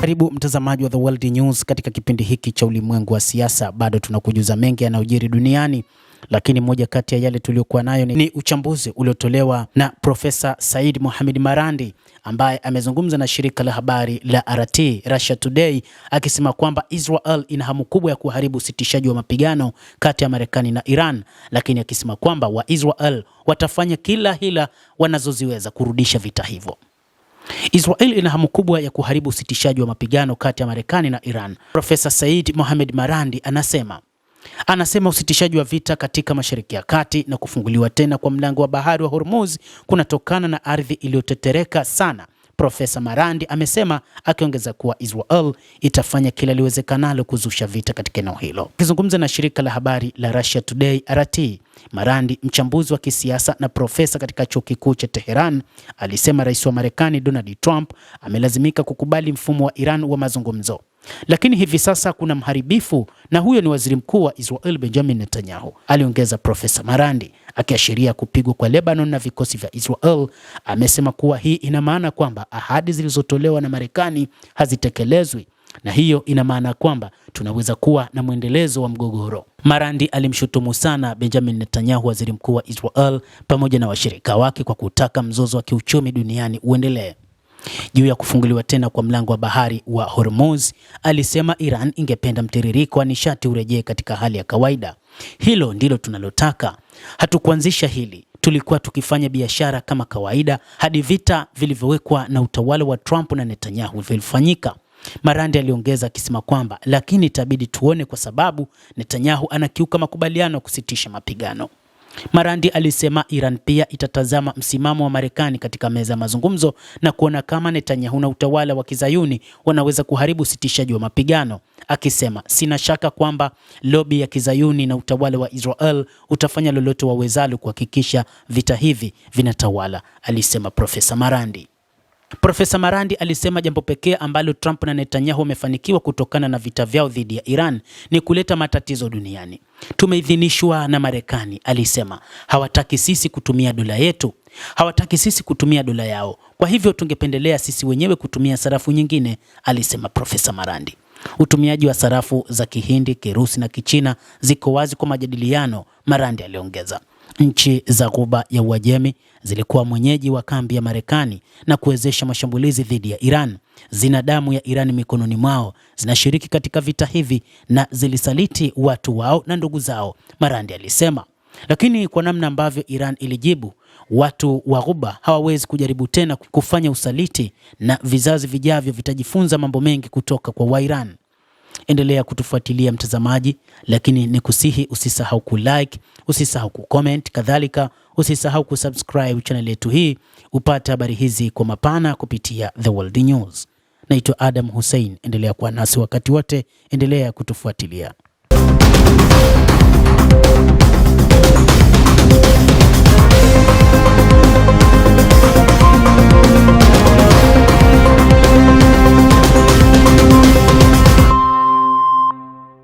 Karibu mtazamaji wa The World News katika kipindi hiki cha ulimwengu wa siasa. Bado tunakujuza mengi yanayojiri duniani, lakini moja kati ya yale tuliokuwa nayo ni uchambuzi uliotolewa na Profesa Said Mohamed Marandi ambaye amezungumza na shirika la habari la RT Russia Today akisema kwamba Israel ina hamu kubwa ya kuharibu usitishaji wa mapigano kati ya Marekani na Iran, lakini akisema kwamba wa Israel watafanya kila hila wanazoziweza kurudisha vita hivyo. Israel ina hamu kubwa ya kuharibu usitishaji wa mapigano kati ya Marekani na Iran. Profesa Said Mohamed Marandi anasema usitishaji wa vita katika Mashariki ya Kati na kufunguliwa tena kwa mlango wa bahari wa Hormuz kunatokana na ardhi iliyotetereka sana. Profesa Marandi amesema, akiongeza kuwa Israel itafanya kila liwezekanalo kuzusha vita katika eneo hilo. Akizungumza na shirika la habari la Russia Today RT, Marandi, mchambuzi wa kisiasa na profesa katika chuo kikuu cha Tehran, alisema rais wa Marekani Donald Trump amelazimika kukubali mfumo wa Iran wa mazungumzo, lakini hivi sasa kuna mharibifu na huyo ni waziri mkuu wa Israel Benjamin Netanyahu, aliongeza Profesa Marandi. Akiashiria kupigwa kwa Lebanon na vikosi vya Israel, amesema kuwa hii ina maana kwamba ahadi zilizotolewa na Marekani hazitekelezwi, na hiyo ina maana kwamba tunaweza kuwa na mwendelezo wa mgogoro. Marandi alimshutumu sana Benjamin Netanyahu, waziri mkuu wa Israel, pamoja na washirika wake kwa kutaka mzozo wa kiuchumi duniani uendelee. Juu ya kufunguliwa tena kwa mlango wa bahari wa Hormuz, alisema Iran ingependa mtiririko wa nishati urejee katika hali ya kawaida. Hilo ndilo tunalotaka. Hatukuanzisha hili. Tulikuwa tukifanya biashara kama kawaida hadi vita vilivyowekwa na utawala wa Trump na Netanyahu vilifanyika. Marandi aliongeza akisema kwamba lakini itabidi tuone kwa sababu Netanyahu anakiuka makubaliano ya kusitisha mapigano. Marandi alisema Iran pia itatazama msimamo wa Marekani katika meza ya mazungumzo na kuona kama Netanyahu na utawala wa Kizayuni wanaweza kuharibu usitishaji wa mapigano, akisema sina shaka kwamba lobi ya Kizayuni na utawala wa Israel utafanya lolote wawezalo kuhakikisha vita hivi vinatawala, alisema Profesa Marandi. Profesa Marandi alisema jambo pekee ambalo Trump na Netanyahu wamefanikiwa kutokana na vita vyao dhidi ya Iran ni kuleta matatizo duniani. Tumeidhinishwa na Marekani, alisema. Hawataki sisi kutumia dola yetu, hawataki sisi kutumia dola yao. Kwa hivyo tungependelea sisi wenyewe kutumia sarafu nyingine, alisema Profesa Marandi. Utumiaji wa sarafu za Kihindi, Kirusi na Kichina ziko wazi kwa majadiliano, Marandi aliongeza. Nchi za Ghuba ya Uajemi zilikuwa mwenyeji wa kambi ya Marekani na kuwezesha mashambulizi dhidi ya Iran. Zina damu ya Iran mikononi mwao, zinashiriki katika vita hivi na zilisaliti watu wao na ndugu zao, Marandi alisema. Lakini kwa namna ambavyo Iran ilijibu, watu wa Ghuba hawawezi kujaribu tena kufanya usaliti na vizazi vijavyo vitajifunza mambo mengi kutoka kwa Wairan. Endelea kutufuatilia mtazamaji, lakini nikusihi usisahau kulike, usisahau kucomment, kadhalika usisahau kusubscribe channel yetu hii upate habari hizi kwa mapana kupitia The World News. Naitwa Adam Hussein, endelea kuwa nasi wakati wote, endelea kutufuatilia.